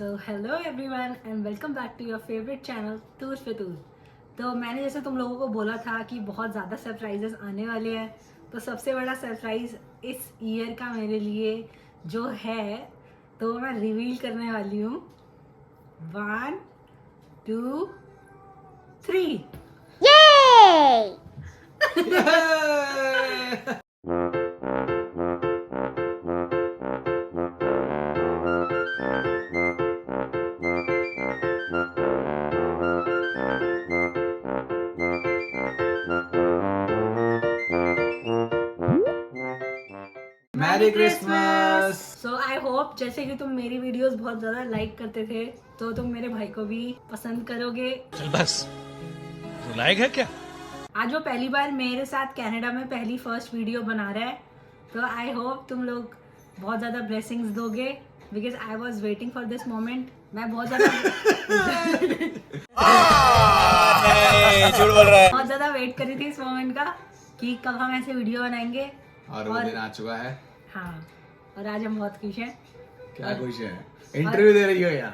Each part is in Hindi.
So hello everyone and welcome back to your favourite channel tour पे टूर। तो मैंने जैसे तुम लोगों को बोला था कि बहुत ज़्यादा सरप्राइजेस आने वाले हैं, तो सबसे बड़ा सरप्राइज इस ईयर का मेरे लिए जो है तो मैं रिवील करने वाली हूँ। 1 2 3 Yay! Merry Christmas. So I hope जैसे कि तुम मेरी वीडियोस बहुत ज़्यादा लाइक करते थे तो तुम मेरे भाई को भी पसंद करोगे। चल बस लायक है क्या? आज वो पहली बार मेरे साथ कनाडा में पहली फर्स्ट वीडियो बना रहा है, तो आई होप तुम लोग बहुत ज़्यादा ब्लेसिंग्स दोगे because I was waiting for this moment. मैं बहुत ज़्यादा झूठ बोल रहा है। बहुत ज़्यादा वेट करी थी इस मोमेंट का कि कब हम ऐसे वीडियो बनाएंगे और वो दिन आ चुका है। हाँ, और आज हम बहुत खुश हैं। क्या खुश है? इंटरव्यू दे रही हो या?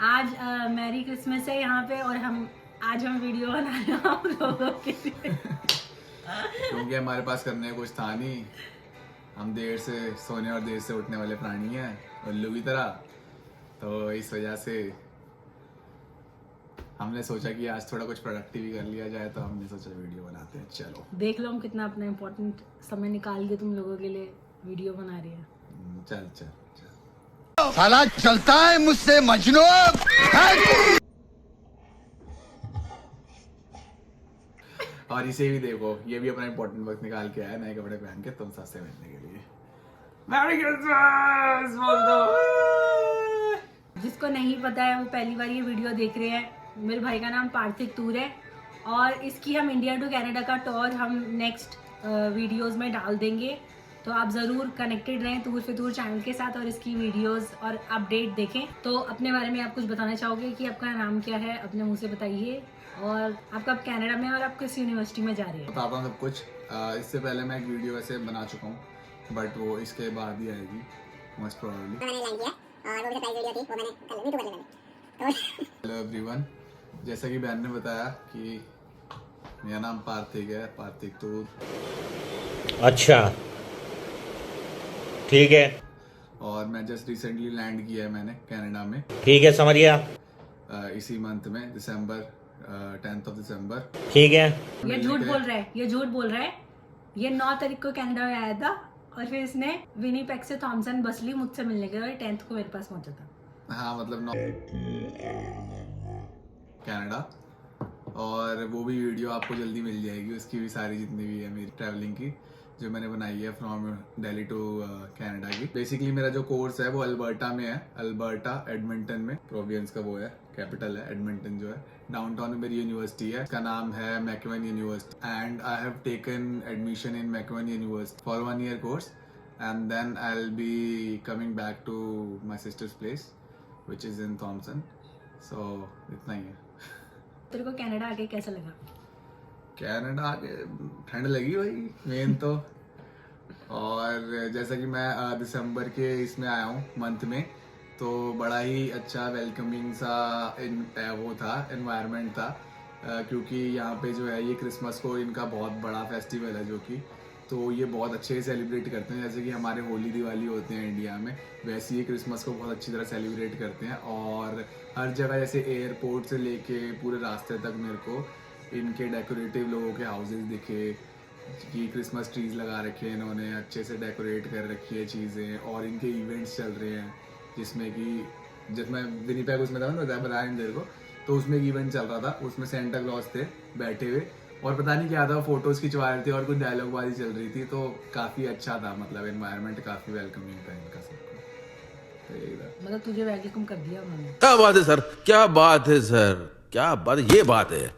आज मैरी क्रिसमस है यहाँ पे और आज हम वीडियो बना रहे हैं आप लोगों के लिए क्योंकि हमारे पास करने को कुछ था नहीं। हम देर से सोने और देर से उठने वाले प्राणी हैं उल्लू की तरह, तो इस वजह से हमने सोचा कि आज थोड़ा कुछ प्रोडक्टिव ही कर लिया जाए, तो हमने सोचा वीडियो बनाते हैं। चलो देख लो हम कितना अपना इम्पोर्टेंट समय निकाल के तुम लोगों के लिए वीडियो बना रहे हैं। चल चल चल। साला चलता है मुझसे मजनू। और इसे भी देखो, ये भी अपना इम्पोर्टेंट वक्त निकाल के आया नए कपड़े पहन के तुम सबसे मिलने के लिए। मैरी क्रिसमस बोल दो। जिसको नहीं पता है वो पहली बार ये वीडियो देख रहे हैं, मेरे भाई का नाम पार्थिक तूर है और इसकी हम इंडिया टू कनाडा का टूर हम नेक्स्ट वीडियोस में डाल देंगे, तो आप ज़रूर कनेक्टेड रहें टूर पे टूर चैनल के साथ और इसकी वीडियोस और अपडेट देखें। तो अपने बारे में आप कुछ बताना चाहोगे कि आपका नाम क्या है? अपने मुंह से बताइए और आप कब कनाडा में और आप किस यूनिवर्सिटी में जा रहे हैं? बताता हूँ सब कुछ। इससे पहले मैं एक वीडियो वैसे बना चुका हूँ, बट वो इसके बाद ही आएगी मोस्ट प्रोबेबली। हेलो एवरीवन, जैसा कि बहन ने बताया कि मेरा नाम पार्थिक है, पार्थिक तूर। अच्छा ठीक है, और मैं जस्ट रिसेंटली लैंड किया है मैंने कनाडा में। ठीक है समझ गया। इसी मंथ में दिसंबर 10th of दिसंबर। ठीक है, ये झूठ बोल रहा है, ये झूठ बोल रहा है। ये 9 तारीख को कनाडा में आया था और फिर इसने विनीपेग से थॉमसन बस ली मुझसे मिलने के लिए और 10th को मेरे पास पहुंचा था। हाँ मतलब कनाडा। और वो भी वीडियो आपको जल्दी मिल जाएगी, उसकी भी सारी जितनी भी है मेरी ट्रैवलिंग की जो मैंने बनाई है फ्रॉम दिल्ली टू कनाडा की। बेसिकली मेरा जो कोर्स है वो अल्बर्टा में है, अल्बर्टा एडमिंटन में, प्रोविंस का वो है, कैपिटल है एडमिंटन जो है। डाउनटाउन में मेरी यूनिवर्सिटी है, इसका नाम है McEwan university and I have taken admission in McEwan university for 1 year course and then I will be coming back to my sister's place which is in Thomson. So इतना ही है। तेरे को कनाडा आके कैसा लगा? कनाडा आके ठंड लगी भाई मेन तो। और जैसा कि मैं दिसंबर के इसमें आया हूँ मंथ में, तो बड़ा ही अच्छा वेलकमिंग सा वो था, एनवायरनमेंट था। क्योंकि यहाँ पे जो है ये क्रिसमस को इनका बहुत बड़ा फेस्टिवल है जो कि, तो ये बहुत अच्छे से सेलिब्रेट करते हैं। जैसे कि हमारे होली दिवाली होते हैं इंडिया में, वैसे ही क्रिसमस को बहुत अच्छी तरह सेलिब्रेट करते हैं। और हर जगह जैसे एयरपोर्ट से लेके पूरे रास्ते तक मेरे को इनके डेकोरेटिव लोगों के हाउसेस दिखे कि क्रिसमस ट्रीज लगा रखे हैं इन्होंने, अच्छे से डेकोरेट कर रखी है चीज़ें। और इनके इवेंट्स चल रहे हैं जिसमें कि जिसमें विनीपेग उसमें था ना, बताया इन देर को, तो उसमें एक इवेंट चल रहा था, उसमें सेंटा क्लॉज थे बैठे हुए और पता नहीं क्या था, फोटोज खिंचवा रहे थे और कुछ डायलॉग बाजी चल रही थी, तो काफ़ी अच्छा था। मतलब एनवायरनमेंट काफ़ी वेलकमिंग था इनका सबका। तो यही था। मतलब तुझे वेलकम कर दिया उन्होंने? क्या बात है सर, क्या बात है सर, क्या बात, ये बात है।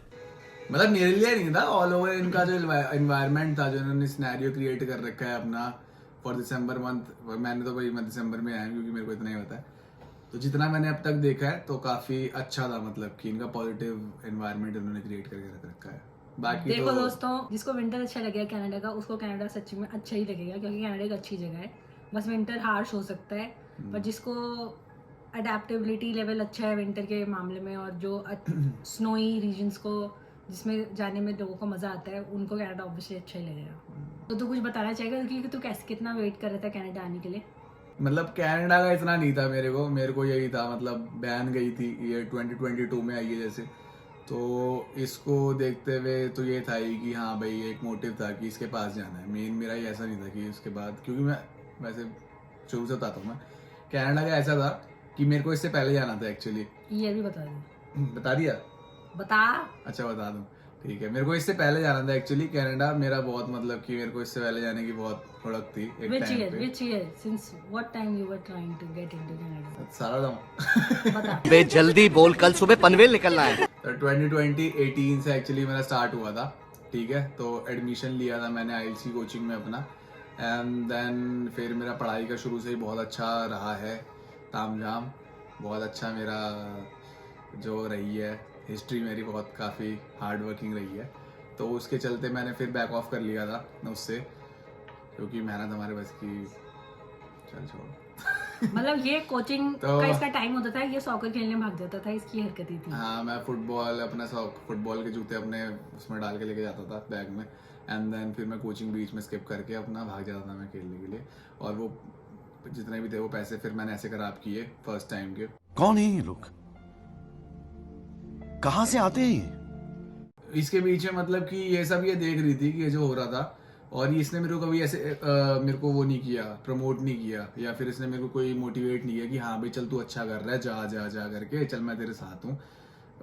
मतलब मेरे लिए नहीं था, ऑल ओवर इनका जो एनवायरनमेंट था, जो इन्होंने सिनेरियो क्रिएट कर रखा है अपना फॉर दिसंबर मंथ। मैंने तो भाई मैं दिसंबर में आया क्योंकि मेरे को इतना ही होता है, तो जितना मैंने अब तक देखा है तो काफी अच्छा था। मतलब कि इनका पॉजिटिव एनवायरनमेंट इन्होंने क्रिएट करके रख रखा है। बाकी देखो तो दोस्तों, जिसको विंटर अच्छा लगेगा कनाडा का, उसको कनाडा सच्ची में अच्छा ही लगेगा क्योंकि कनाडा एक अच्छी जगह है। बस विंटर हार्श हो सकता है पर जिसको अडेप्टेबिलिटी लेवल अच्छा है विंटर के मामले में, और जो स्नोई रीजन्स को जिसमें जाने में लोगों को मज़ा आता है, उनको कनाडा ऑब्वियसली अच्छा ही लगेगा। तो तू कुछ बताना चाहेगा कि तू कैसे कितना वेट कर रहा था कनाडा आने के लिए? मतलब कनाडा का इतना नहीं था मेरे को यही था, मतलब बैन गई थी ये 2022 में आई है जैसे, तो इसको देखते हुए तो ये था ही कि हाँ भाई एक मोटिव था कि इसके पास जाना है। मेन मेरा ही ऐसा नहीं था कि उसके बाद, क्योंकि मैं वैसे शुरू से बताता हूँ, मैं कनाडा का ऐसा था कि मेरे को इससे पहले जाना था एक्चुअली। ये भी बता दे। बता दिया? बता। अच्छा बता दूं, ठीक है। मेरे को इससे पहले जाना था एक्चुअली कनाडा। मेरा बहुत मतलब कि मेरे को इससे पहले जाने की बहुत हुड़क थी एक Which टाइम year? पे। Which year? Since what time you were trying to get into Canada? सारा था बता। बे जल्दी बोल, कल सुबह पनवेल निकलना है। तो 2018 से एक्चुअली मेरा स्टार्ट हुआ था, ठीक है। तो एडमिशन लिया था मैंने IELTS की कोचिंग में अपना, एंड देन फिर मेरा पढ़ाई का शुरू से ही बहुत अच्छा रहा है, तामझाम बहुत अच्छा मेरा जो रही है हिस्ट्री मेरी, बहुत काफ़ी हार्ड वर्किंग रही है। तो उसके चलते मैंने फिर बैक ऑफ कर लिया था उससे, क्योंकि मेहनत हमारे बस की, चल छोड़। मतलब ये कोचिंग तो- का इसका टाइम होता था, ये सॉकर खेलने भाग जाता था, इसकी हरकतें थी। हाँ, मैं फुटबॉल के जूते अपने उसमें डाल के लेके जाता था बैग में, एंड देन फिर मैं कोचिंग बीच में स्किप करके अपना भाग जाता था मैं खेलने के लिए। और वो जितने भी थे वो पैसे फिर मैंने ऐसे खराब किए फर्स्ट टाइम के। कौन है ये लोग? कहां से आते हैं? इसके बीच में मतलब कि ये सब ये देख रही थी कि ये जो हो रहा था, और इसने मेरे को कभी ऐसे मेरे को वो नहीं किया, प्रमोट नहीं किया, या फिर इसने मेरे को कोई मोटिवेट नहीं किया कि हाँ भाई चल तू अच्छा कर रहा है, जा जा जा करके चल मैं तेरे साथ हूँ।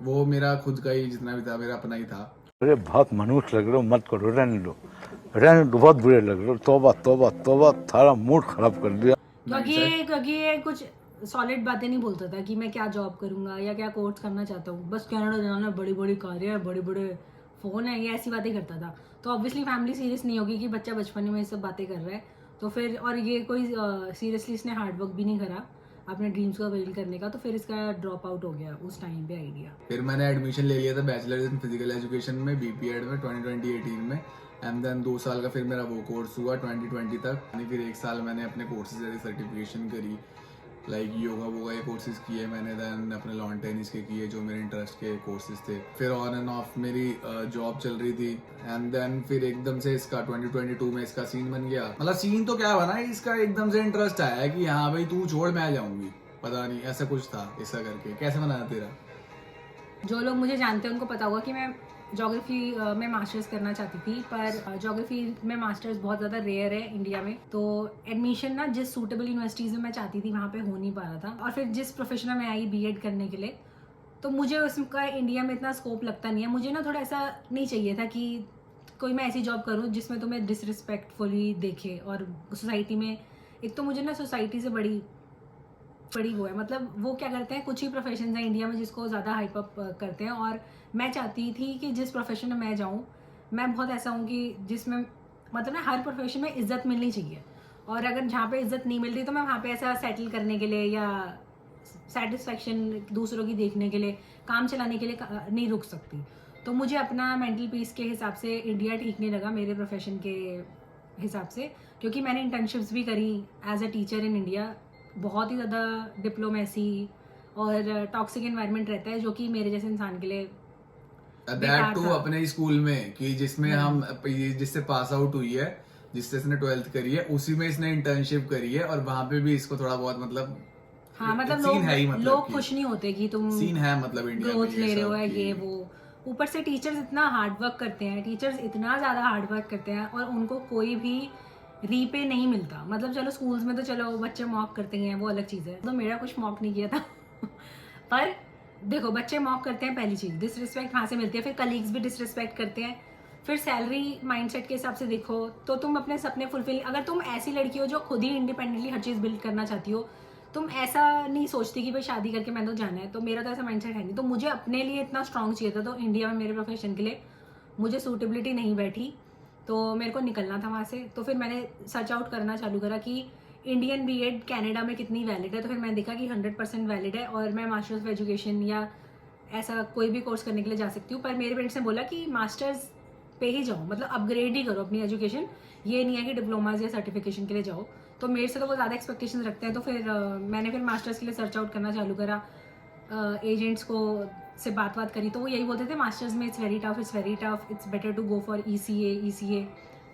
वो मेरा खुद का ही जितना भी था, मेरा अपना ही था। अरे बहुत मनुष्य लग रहे हो, मत करो, रहने दो, बहुत बुरे लग रहे हो। तौबा तौबा तौबा, थारा मूड खराब कर दिया। क्योंकि ये कुछ सॉलिड बातें नहीं बोलता था कि मैं क्या जॉब करूंगा या क्या कोर्स करना चाहता हूँ, बस कनाडा जाना, बड़ी बड़ी कारें हैं, बड़े बड़े फ़ोन है, ये ऐसी बातें करता था। तो ऑब्वियसली फैमिली सीरियस नहीं होगी कि बच्चा बचपन में ये सब बातें कर रहा है। तो फिर, और ये कोई सीरियसली इसने हार्डवर्क भी नहीं करा अपने ड्रीम्स को अवेल करने का, तो फिर इसका ड्रॉप आउट हो गया उस टाइम पे आइडिया। फिर मैंने एडमिशन ले लिया था बैचलर्स इन फिजिकल एजुकेशन में, BPEd में 2018 में, एंड देन 2 साल का फिर मेरा वो कोर्स हुआ 2020 तक। यानी फिर 1 साल मैंने अपने कोर्सेज जैसे सर्टिफिकेशन करी, लाइक योगा वोगा ये कोर्सेज किए मैंने, देन अपने लॉन टेनिस के किए जो मेरे इंटरेस्ट के कोर्सेज थे। फिर ऑन एंड ऑफ मेरी जॉब चल रही थी, एंड देन फिर एकदम से इसका 2022 में इसका सीन बन गया। मतलब सीन तो क्या बना, इसका एकदम से इंटरेस्ट आया कि हाँ भाई तू छोड़ मैं जाऊंगी, पता नहीं ऐसा कुछ था। ऐसा करके कैसे बनाया तेरा? जो लोग मुझे जानते हैं उनको पता होगा कि मैं ज्योग्राफी में मास्टर्स करना चाहती थी, पर ज्योग्राफी में मास्टर्स बहुत ज़्यादा रेयर है इंडिया में। तो एडमिशन ना जिस सूटेबल यूनिवर्सिटीज़ में मैं चाहती थी वहाँ पे हो नहीं पा रहा था। और फिर जिस प्रोफेशन में मैं आई BEd करने के लिए, तो मुझे उसका इंडिया में इतना स्कोप लगता नहीं है। मुझे ना थोड़ा ऐसा नहीं चाहिए था कि कोई मैं ऐसी जॉब करूँ जिसमें तुम्हें डिसरिस्पेक्टफुली देखे, और सोसाइटी में, एक तो मुझे ना सोसाइटी से बड़ी वो है, मतलब वो क्या करते हैं, कुछ ही प्रोफेशन है इंडिया में जिसको ज़्यादा हाइप अप करते हैं। और मैं चाहती थी कि जिस प्रोफेशन में मैं जाऊँ, मैं बहुत ऐसा हूँ कि जिसमें मतलब ना हर प्रोफेशन में इज्जत मिलनी चाहिए, और अगर जहाँ पे इज्जत नहीं मिलती तो मैं वहाँ पे ऐसा सेटल करने के लिए या सेटिस्फेक्शन दूसरों की देखने के लिए, काम चलाने के लिए नहीं रुक सकती। तो मुझे अपना मेंटल पीस के हिसाब से इंडिया ठीक नहीं लगा मेरे प्रोफेशन के हिसाब से, क्योंकि मैंने इंटर्नशिप्स भी करी as a teacher in India. बहुत ही ज़्यादा डिप्लोमेसी और टॉक्सिक एनवायरनमेंट रहता है, जो कि मेरे जैसे इंसान के लिए दैट टू अपने स्कूल में, कि जिसमें हम जिससे पास आउट हुई है, जिससे इसने 12th करी है, उसी में इसने इंटर्नशिप करी है, और वहां पे भी इसको थोड़ा बहुत मतलब हाँ, मतलब सीन है ही, मतलब लोग कि खुश नहीं होते कि तुम सीन है, मतलब इंडिया में ग्रोथ ले रहे हो सब है कि- ये वो। ऊपर से टीचर्स इतना हार्ड वर्क करते हैं, टीचर्स इतना ज़्यादा हार्ड वर्क करते हैं, और उनको कोई भी रीपे नहीं मिलता। मतलब चलो स्कूल्स में तो चलो बच्चे मॉक करते हैं, वो अलग चीज़ है, तो मेरा कुछ मॉक नहीं किया था पर देखो, बच्चे मॉक करते हैं, पहली चीज़ डिसरिस्पेक्ट वहाँ से मिलती है, फिर कलीग्स भी डिसरिस्पेक्ट करते हैं, फिर सैलरी माइंडसेट के हिसाब से देखो तो तुम अपने सपने फुलफिल, अगर तुम ऐसी लड़की हो जो खुद ही इंडिपेंडेंटली हर चीज़ बिल्ड करना चाहती हो, तुम ऐसा नहीं सोचती कि भाई शादी करके मैं तो जाना है, तो मेरा तो ऐसा माइंडसेट है नहीं। तो मुझे अपने लिए इतना स्ट्रॉन्ग चाहिए था, तो इंडिया में मेरे प्रोफेशन के लिए मुझे सूटेबिलिटी नहीं बैठी, तो मेरे को निकलना था वहाँ से। तो फिर मैंने सर्च आउट करना चालू करा कि इंडियन BEd कनाडा में कितनी वैलिड है, तो फिर मैंने देखा कि 100% वैलिड है, और मैं मास्टर्स ऑफ एजुकेशन या ऐसा कोई भी कोर्स करने के लिए जा सकती हूँ। पर मेरे पेरेंट्स ने बोला कि मास्टर्स पे ही जाओ, मतलब अपग्रेड ही करो अपनी एजुकेशन, ये नहीं है कि डिप्लोमाज या सर्टिफिकेशन के लिए जाओ। तो मेरे से तो वो ज़्यादा एक्सपेक्टेशंस रखते हैं, तो फिर मैंने फिर मास्टर्स के लिए सर्च आउट करना चालू करा, एजेंट्स को से बात करी, तो वो यही बोलते थे मास्टर्स में it's very tough, it's better to go for ECA।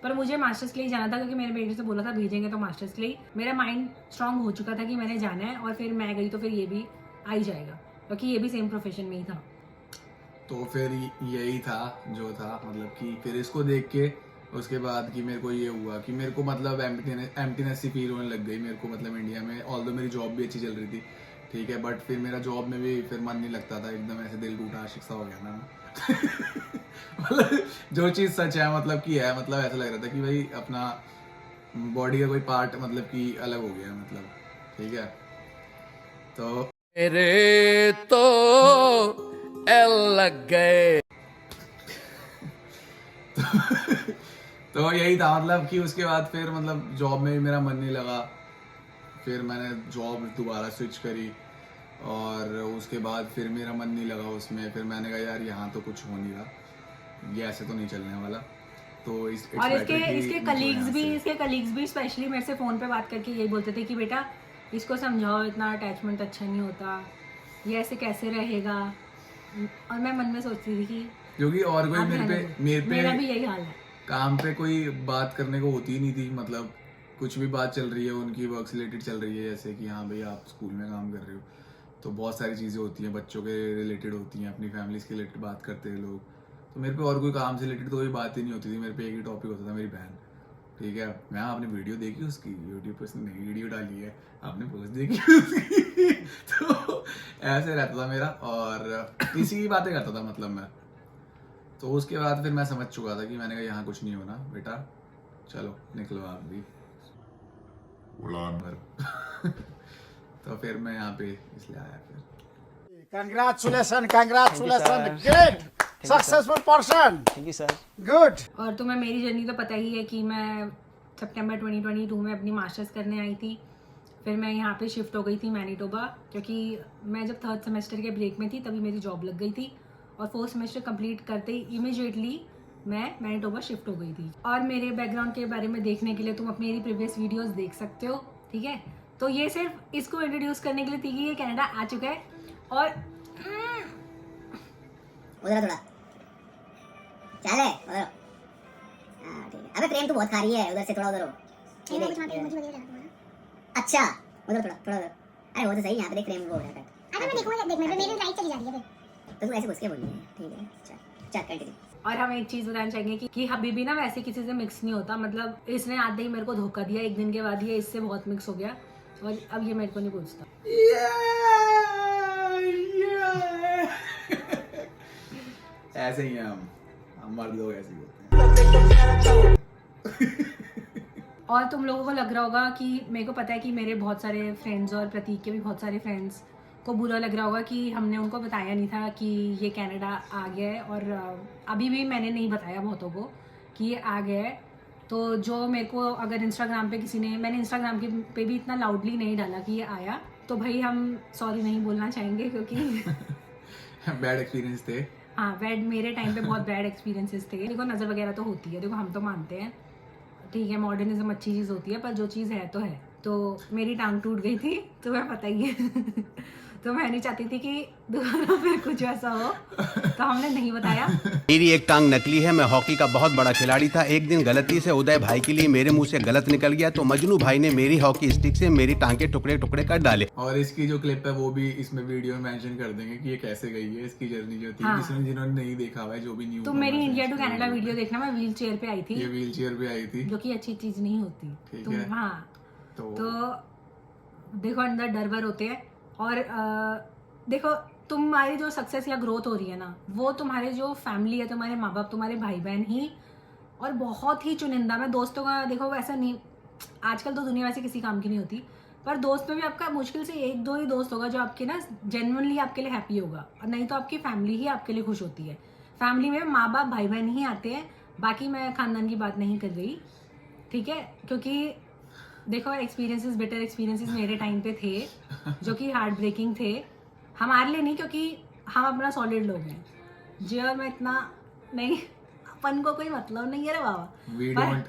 पर मुझे मास्टर्स के लिए जाना था, क्योंकि मेरे पेरेंट्स ने बोला था भेजेंगे तो मास्टर्स के लिए मेरा माइंड स्ट्रांग हो चुका था कि मैंने जाना है, और फिर मैं गई तो फिर ये भी आ ही जाएगा, क्योंकि ये भी सेम प्रोफेशन में ही था। तो फिर यही था जो था, मतलब कि फिर इसको देख के उसके बाद कि मेरे को ये हुआ कि मेरे को मतलब एम्प्टीनेस सी फील होने लग गई मेरे को, मतलब इंडिया में ऑल्दो मेरी जॉब भी अच्छी चल रही थी, ठीक है, बट फिर मेरा जॉब में भी फिर मन नहीं लगता था, एकदम ऐसे दिल टूटा आशिक सा हो गया ना मतलब जो चीज़ सच है मतलब कि है, मतलब ऐसा लग रहा था कि भाई अपना बॉडी का कोई पार्ट मतलब कि अलग हो गया, मतलब ठीक है। तो मेरे तो एल लग गए। तो यही था, मतलब कि उसके बाद फिर मतलब जॉब में भी मेरा मन नहीं लगा, फिर मैंने जॉब दोबारा स्विच करी, और उसके बाद फिर मेरा मन नहीं लगा उसमें, फिर मैंने कहा यार यहाँ तो कुछ हो नहीं रहा, ये ऐसे तो नहीं चलने वाला। तो और इसके कलीग्स भी स्पेशली मेरे से फ़ोन पे बात करके यही बोलते थे कि बेटा इसको समझाओ, इतना अटैचमेंट अच्छा नहीं होता, ये ऐसे कैसे रहेगा। और मैं मन में सोचती थी कि क्योंकि और कोई मेरा भी यही हाल है, काम पे कोई बात करने को होती ही नहीं थी, मतलब कुछ भी बात चल रही है उनकी वर्क से रिलेटेड चल रही है, जैसे कि हाँ भाई आप स्कूल में काम कर रहे हो, तो बहुत सारी चीज़ें होती हैं बच्चों के रिलेटेड होती हैं, अपनी फैमिलीज के रिलेटेड बात करते हैं लोग, तो मेरे पे और कोई काम से रिलेटेड तो कोई बात ही नहीं होती थी, मेरे पे एक ही टॉपिक होता था, मेरी बहन, ठीक है। मैं आपने वीडियो देखी उसकी, यूट्यूब पर उसने नई वीडियो डाली है, आपने पोस्ट देखी उसकी तो ऐसे रहता था मेरा, और इसी की बातें करता था मतलब मैं। तो उसके बाद फिर मैं समझ चुका था कि मैंने कहा यहाँ कुछ नहीं होना बेटा, चलो निकलो आप भी उड़ान भर तो फिर मैं यहाँ पे इसलिए आया फिर। Congratulations, great, successful person. Thank you sir. Good. और तुम्हें मेरी जर्नी तो पता ही है कि मैं सितंबर 2022 में अपनी मास्टर्स करने आई थी, फिर मैं यहाँ पे शिफ्ट हो गई थी मैनीटोबा, क्योंकि मैं जब 3rd सेमेस्टर के ब्रेक में थी तभी मेरी जॉब लग गई थी, और 4th सेमेस्टर कंप्लीट करते ही इमीडिएटली मैं मैनीटोबा शिफ्ट हो गई थी। और मेरे बैकग्राउंड के बारे में देखने के लिए तुम अपनी प्रीवियस वीडियोस देख सकते हो, ठीक है। तो ये सिर्फ इसको इंट्रोड्यूस करने के लिए थी कि ये कनाडा आ चुका है, और उधर थोड़ा चल है उधर। हाँ ठीक है। अबे प्रेम तो बहुत खा रही है, उधर से थोड़ा उधर हो। ये देख अच्छा उधर थोड़ा उधर। अरे वो तो सही, यहाँ पे देख प्रेम को हो रहा है। अरे मैं देखूंगा, देख मेरी राइट चली जा रही है तो तू ऐसे घुस के बोल रही है, ठीक है। चल कंटिन्यू। और हम एक चीज़ बताना चाहेंगे कि हबीबी ना वैसे किसी से मिक्स नहीं होता, मतलब इसने आते ही मेरे को धोखा दिया, एक दिन के बाद ये इससे बहुत मिक्स हो गया, और अब ये मेरे को नहीं पूछता। ऐसे ही हैं हम मर्द लोग ऐसे ही होते हैं। और तुम लोगों को लग रहा होगा कि मेरे को पता है कि मेरे बहुत सारे फ्रेंड्स और प्रतीक के भी बहुत सारे फ्रेंड्स को बुरा लग रहा होगा कि हमने उनको बताया नहीं था कि ये कनाडा आ गया है, और अभी भी मैंने नहीं बताया बहुतों को कि ये आ गया है। तो जो मेरे को अगर इंस्टाग्राम पे मैंने इंस्टाग्राम पे भी इतना लाउडली नहीं डाला कि ये आया, तो भाई हम सॉरी नहीं बोलना चाहेंगे, क्योंकि बैड एक्सपीरियंस थे। हाँ मेरे टाइम पे बहुत बैड एक्सपीरियंसेस थे। देखो नज़र वगैरह तो होती है, देखो हम तो मानते हैं, ठीक है, मॉडर्निज्म अच्छी चीज़ होती है, पर जो चीज़ है तो है। तो मेरी टांग टूट गई थी, तुम्हें पता ही है तो मैं नहीं चाहती थी कि दोबारा फिर कुछ ऐसा हो, तो हमने नहीं बताया। मेरी एक टांग नकली है, मैं हॉकी का बहुत बड़ा खिलाड़ी था। एक दिन गलती से उदय भाई के लिए मेरे मुंह से गलत निकल गया, तो मजनू भाई ने मेरी हॉकी स्टिक से मेरी टांग के टुकड़े टुकड़े कर डाले। और इसकी जो क्लिप है वो भी इसमें वीडियो में मेंशन कर देंगे कि ये कैसे गई है, इसकी जर्नी जो थी। हाँ। जिन्होंने नहीं देखा हुआ है, जो भी न्यू तो मेरी इंडिया टू कनाडा वीडियो देखना, मैं व्हील चेयर पे आई थी। ये व्हील चेयर पे आई थी, जो कि अच्छी चीज नहीं होती। ठीक है। हाँ तो देखो अंदर डर वर होते हैं, और देखो तुम्हारी जो सक्सेस या ग्रोथ हो रही है ना, वो तुम्हारे जो फैमिली है, तुम्हारे माँ बाप, तुम्हारे भाई बहन ही, और बहुत ही चुनिंदा। मैं दोस्तों का देखो वैसा नहीं, आजकल तो दुनिया वैसे किसी काम की नहीं होती, पर दोस्त में भी आपका मुश्किल से 1-2 ही दोस्त होगा जो आपके ना जेन्युइनली आपके लिए हैप्पी होगा, और नहीं तो आपकी फैमिली ही आपके लिए खुश होती है। फैमिली में माँ बाप भाई बहन ही आते हैं, बाकी मैं खानदान की बात नहीं कर रही, ठीक है। क्योंकि देखो एक्सपीरियंसेस, बेटर एक्सपीरियंसेस मेरे टाइम पे थे जो कि हार्ट ब्रेकिंग थे, हमारे लिए नहीं, क्योंकि हम अपना सॉलिड लोग हैं। जी और मैं इतना नहीं अपन को कोई मतलब नहीं है रे बाबा।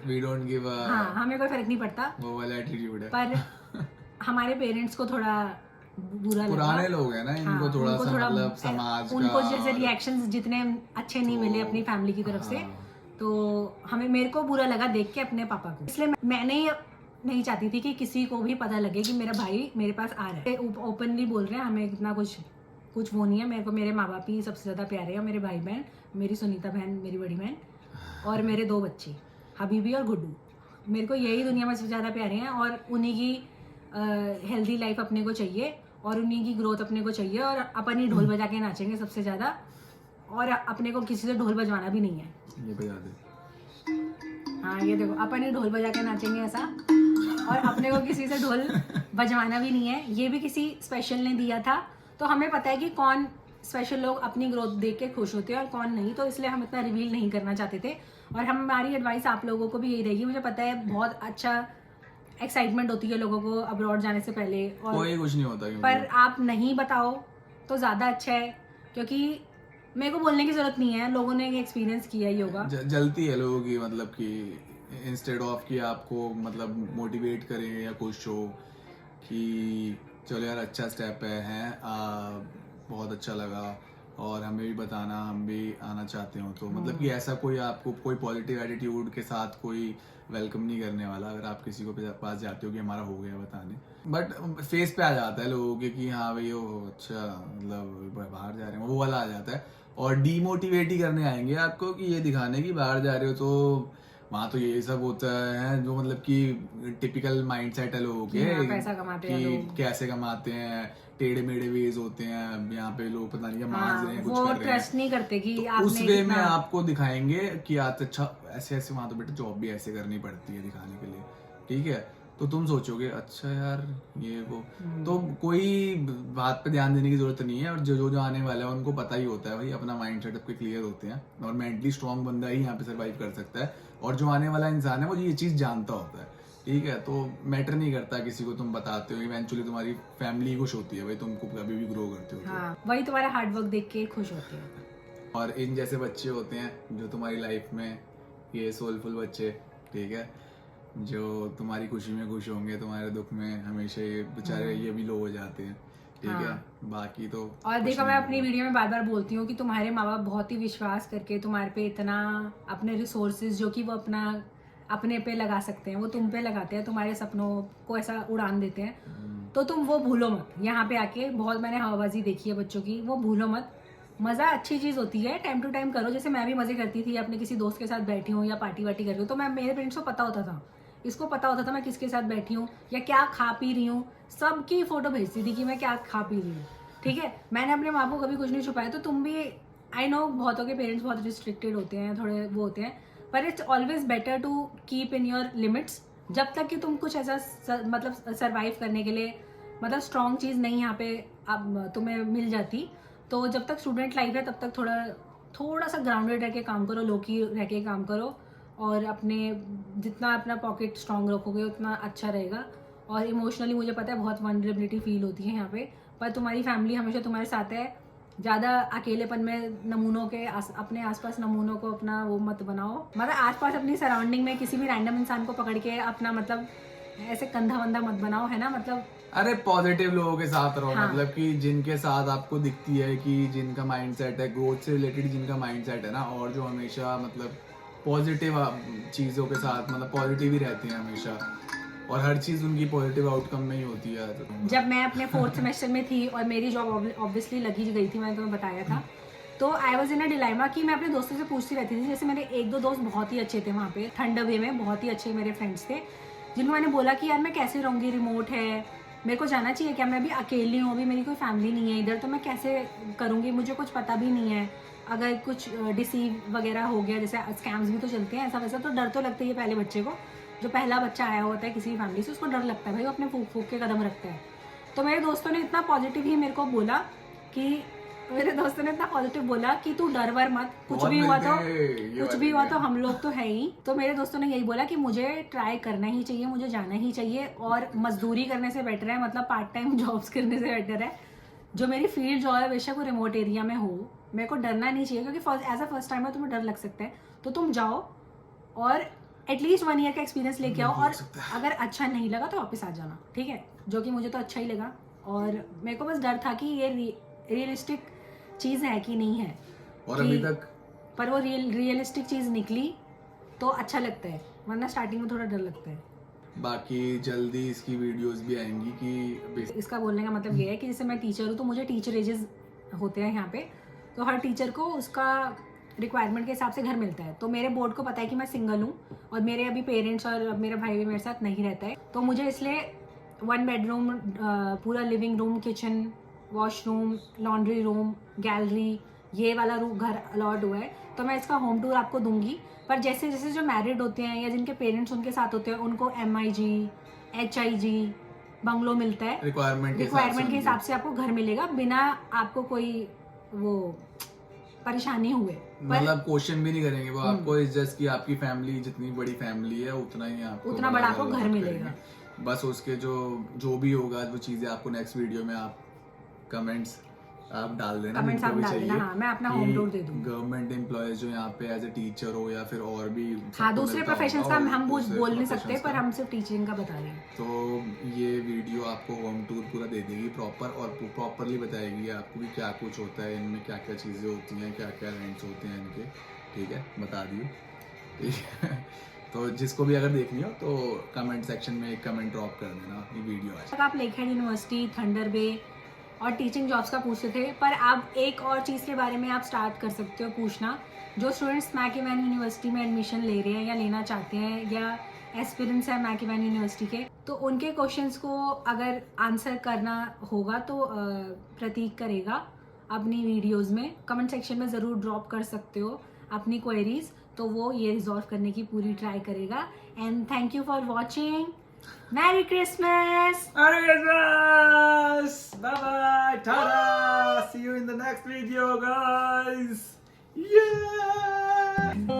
वी डोंट गिव हाँ, हमें कोई फर्क नहीं पड़ता, वो वाला एटीट्यूड है। पर हमारे पेरेंट्स को थोड़ा बुरा लगा। पुराने लोग हैं ना, इनको थोड़ा उनको सा मतलब समाज का, उनको जैसे रिएक्शंस जितने अच्छे नहीं मिले अपनी फैमिली की तरफ से, तो हमें मेरे को बुरा लगा देख के अपने पापा को। इसलिए मैंने नहीं चाहती थी कि किसी को भी पता लगे कि मेरा भाई मेरे पास आ रहा है। ओपनली बोल रहे हैं, हमें इतना कुछ वो नहीं है। मेरे को मेरे माँ बाप ही सबसे ज़्यादा प्यारे हैं, मेरे भाई बहन, मेरी सुनीता बहन मेरी बड़ी बहन, और मेरे 2 बच्चे हबीबी और गुड्डू। मेरे को यही दुनिया में सबसे ज़्यादा प्यारे हैं, और उन्हीं की हेल्दी लाइफ अपने को चाहिए, और उन्हीं की ग्रोथ अपने को चाहिए, और अपन ही ढोल बजा के नाचेंगे सबसे ज़्यादा, और अपने को किसी से ढोल बजवाना भी नहीं है। ये बजा दे। हाँ ये देखो, अपन ही ढोल बजा के नाचेंगे ऐसा, और अपने को किसी से ढोल बजवाना भी नहीं है। ये भी किसी स्पेशल ने दिया था, तो हमें पता है कि कौन स्पेशल लोग अपनी ग्रोथ देख के खुश होते हैं और कौन नहीं, तो इसलिए हम इतना रिवील नहीं करना चाहते थे। और हमारी एडवाइस आप लोगों को भी यही रहेगी। मुझे पता है बहुत अच्छा एक्साइटमेंट होती है लोगों को अब्रॉड जाने से पहले, और कोई कुछ नहीं होता, पर आप नहीं बताओ तो ज़्यादा अच्छा है, क्योंकि मेरे को बोलने की जरूरत नहीं है, लोगों ने एक्सपीरियंस किया ही होगा। जलती है लोगों की, मतलब कि इंस्टेड ऑफ कि आपको मतलब मोटिवेट करें या कुछ हो कि चलो यार अच्छा स्टेप है, बहुत अच्छा लगा और हमें भी बताना, हम भी आना चाहते हो, तो मतलब कि ऐसा कोई आपको कोई पॉजिटिव एटीट्यूड के साथ कोई वेलकम नहीं करने वाला। अगर आप किसी को पास जाते हो कि हमारा हो गया बताने, बट फेस पे आ जाता है लोगों के कि हाँ भाई वो अच्छा मतलब बाहर जा रहे हैं, वो वाला आ जाता है, और डीमोटिवेट ही करने आएंगे आपको कि ये दिखाने की बाहर जा रहे हो तो वहाँ तो ये सब होता है, जो मतलब कि टिपिकल माइंडसेट है लोगों के पैसा कमाते हैं कि लोग, कैसे कमाते हैं, टेढ़े मेढ़े वेज होते हैं यहाँ पे लोग, पता नहीं क्या मार रहे हैं, कुछ वो कर रहे ट्रस्ट हैं, नहीं करते कि तो आपने उस वे में कितना- आपको दिखाएंगे कि आज अच्छा ऐसे ऐसे, वहाँ तो बेटा जॉब भी ऐसे करनी पड़ती है दिखाने के लिए, ठीक है, तो तुम सोचोगे अच्छा यार ये वो, तो कोई बात पे ध्यान देने की जरूरत नहीं है। और जो आने वाला है उनको पता ही होता है भाई, अपना माइंड सेट आपके क्लियर होते हैं, और मेंटली स्ट्रांग बंदा ही यहाँ पे सर्वाइव कर सकता है, और जो आने वाला इंसान है वो ये चीज़ जानता होता है, ठीक है, तो मैटर नहीं करता किसी को तुम बताते हो, इवेंचुअली तुम्हारी फैमिली खुश होती है भाई, तुमको कभी भी ग्रो करते हो तो। हाँ, वही तुम्हारा हार्डवर्क देख के खुश होते हैं। और इन जैसे बच्चे होते हैं जो तुम्हारी लाइफ में, ये सोलफुल बच्चे, ठीक है, जो तुम्हारी खुशी में खुश होंगे, तुम्हारे दुख में हमेशा ये बेचारे ये भी लो हो जाते हैं, ठीक है, बाकी तो और देखो मैं अपनी वीडियो में बार बार बोलती हूँ कि तुम्हारे माँ बाप बहुत ही विश्वास करके तुम्हारे पे इतना अपने रिसोर्सेज जो कि वो अपने पे लगा सकते हैं वो तुम पे लगाते हैं, तुम्हारे सपनों को ऐसा उड़ान देते हैं, तो तुम वो भूलो मत। यहाँ पे आके बहुत मैंने हवाबाजी देखी है बच्चों की, वो भूलो मत। मज़ा अच्छी चीज़ होती है, टाइम टू टाइम करो। जैसे मैं भी मज़े करती थी, अपने किसी दोस्त के साथ बैठी हूँ या पार्टी वार्टी कर रही हूँ, तो मैं मेरे पेरेंट्स को पता होता था, इसको पता होता था मैं किसके साथ बैठी हूँ या क्या खा पी रही हूँ, सबकी फ़ोटो भेजती थी कि मैं क्या खा पी रही हूँ, ठीक है। मैंने अपने माँ को कभी कुछ नहीं छुपाया। तो तुम भी, आई नो बहुतों के पेरेंट्स बहुत रिस्ट्रिक्टेड होते हैं, थोड़े वो होते हैं, पर it's always better to keep in your limits, जब तक कि तुम कुछ ऐसा मतलब सर्वाइव करने के लिए मतलब स्ट्रॉन्ग चीज़ नहीं यहाँ पे अब तुम्हें मिल जाती। तो जब तक स्टूडेंट लाइफ है तब तक थोड़ा सा ग्राउंडेड रह के काम करो, लोकी रह के काम करो, और अपने जितना अपना पॉकेट स्ट्रॉन्ग रखोगे उतना अच्छा रहेगा। और इमोशनली मुझे पता है बहुत वनरेबिलिटी फील होती है यहाँ पे, पर तुम्हारी फैमिली हमेशा तुम्हारे साथ है। ज़्यादा अकेलेपन में नमूनों के अपने आसपास नमूनों को अपना वो मत बनाओ, मतलब आसपास अपनी सराउंडिंग में किसी भी रैंडम इंसान को पकड़ के अपना मतलब ऐसे कंधा वंधा मत बनाओ, है ना। मतलब अरे पॉजिटिव लोगों के साथ रहो, हाँ। मतलब कि जिनके साथ आपको दिखती है कि जिनका माइंडसेट है ग्रोथ से रिलेटेड, जिनका माइंडसेट है ना, और जो हमेशा मतलब पॉजिटिव चीज़ों के साथ मतलब पॉजिटिव ही रहते हैं हमेशा, और हर चीज़ उनकी पॉजिटिव आउटकम में ही होती है। तो जब मैं अपने 4th सेमेस्टर में थी और मेरी जॉब ऑब्वियसली लगी गई थी, मैंने तुम्हें बताया था, तो आई वॉज इन अ डिलाइमा कि मैं अपने दोस्तों से पूछती रहती थी। जैसे मेरे 1-2 दोस्त बहुत ही अच्छे थे वहाँ पे ठंड वे में, बहुत ही अच्छे मेरे फ्रेंड्स थे, जिनको मैंने बोला कि यार मैं कैसे रहूँगी, रिमोट है, मेरे को जाना चाहिए क्या, मैं अभी अकेली हूँ, अभी मेरी कोई फैमिली नहीं है इधर, तो मैं कैसे करूँगी, मुझे कुछ पता भी नहीं है, अगर कुछ डिसीव वगैरह हो गया, जैसे स्कैम्स भी तो चलते हैं ऐसा वैसा, तो डर तो लगता ही है। पहले बच्चे को, जो पहला बच्चा आया होता है किसी भी फैमिली से, उसको डर लगता है भाई, वो अपने फूक के कदम रखता है। तो मेरे दोस्तों ने इतना पॉजिटिव ही मेरे को बोला कि तू डर वर मत, कुछ भी हुआ तो हम लोग तो है ही। तो मेरे दोस्तों ने यही बोला कि मुझे ट्राई करना ही चाहिए, मुझे जाना ही चाहिए, और मजदूरी करने से बेटर है, मतलब पार्ट टाइम जॉब्स करने से बेटर है। जो मेरी फील्ड जॉब है बेशक वो रिमोट एरिया में हो, मेरे को डरना नहीं चाहिए, क्योंकि एज अ फर्स्ट टाइम में तुम्हें डर लग सकता है, तो तुम जाओ और एटलीस्ट 1 ईयर का एक्सपीरियंस लेके आओ, और अगर अच्छा नहीं लगा तो वापस आ जाना, ठीक है? जो कि मुझे तो अच्छा ही लगा, और मेरे को बस डर था कि ये रियलिस्टिक चीज़ है कि नहीं है, और अभी तक पर वो रियलिस्टिक चीज़ निकली तो अच्छा लगता है, वरना स्टार्टिंग में थोड़ा डर लगता है। बाकी जल्दी इसकी वीडियोस भी आएंगी कि इसका बोलने का मतलब ये है कि जैसे मैं टीचर हूँ तो मुझे टीचर एजेस होते हैं यहाँ पे, तो हर टीचर को उसका रिक्वायरमेंट के हिसाब से घर मिलता है। तो मेरे बोर्ड को पता है कि मैं सिंगल हूँ और मेरे अभी पेरेंट्स और मेरा भाई भी मेरे साथ नहीं रहता है, तो मुझे इसलिए 1 बेडरूम, पूरा living room, kitchen, washroom, laundry room, gallery, ये वाला रूम घर अलॉट हुआ है। तो मैं इसका होम टूर आपको दूंगी, पर जैसे जैसे जो मैरिड होते हैं या जिनके पेरेंट्स उनके साथ होते हैं उनको MIG, HIG बंगलो मिलता है, रिक्वायरमेंट के हिसाब से आपको घर मिलेगा बिना आपको कोई वो परेशानी हुए। मतलब क्वेश्चन भी नहीं करेंगे वो आपको, इस जस्ट कि आपकी फैमिली जितनी बड़ी फैमिली है उतना ही आपको उतना बड़ा आपको घर मिलेगा। बस उसके जो भी होगा वो चीजें आपको नेक्स्ट वीडियो में आप कमेंट्स आप डाल देना, कमेंट्स आप जिनको भी डाल देना, चाहिए हाँ, मैं अपना होम टूर दे दूंगी। गवर्नमेंट एम्प्लॉयज जो यहाँ पे एज ए टीचर हो या फिर और भी हाँ, दूसरे प्रोफेशंस का हम दूसरे बोल नहीं सकते, professions पर का। हम सिर्फ टीचिंग का बता रहे हैं। तो ये वीडियो आपको होम टूर पूरा दे देगी प्रॉपर, और प्रॉपरली बताएगी आपको कि क्या कुछ होता है इनमें, क्या क्या चीज़ें होती हैं, क्या क्या रेंट्स होते हैं इनके, ठीक है? बता दियो, ठीक है? तो जिसको भी अगर देखनी हो तो कमेंट सेक्शन में एक कमेंट ड्रॉप कर देना, ये वीडियो आए। आप लेकहेड यूनिवर्सिटी, थंडर बे और टीचिंग जॉब्स का पूछते थे, पर आप एक और चीज़ के बारे में आप स्टार्ट कर सकते हो पूछना। जो स्टूडेंट्स मैकइवन यूनिवर्सिटी में एडमिशन ले रहे हैं या लेना चाहते हैं या एस्पिरेंट्स है मैकइवन यूनिवर्सिटी के, तो उनके क्वेश्चंस को अगर आंसर करना होगा तो प्रतीक करेगा अपनी वीडियोस में, कमेंट सेक्शन में ज़रूर ड्रॉप कर सकते हो अपनी क्वेरीज, तो वो ये रिजॉल्व करने की पूरी ट्राई करेगा। And thank you for watching. Merry Christmas! Merry Christmas! Bye bye! Ta-da! See you in the next video, guys! Yeah!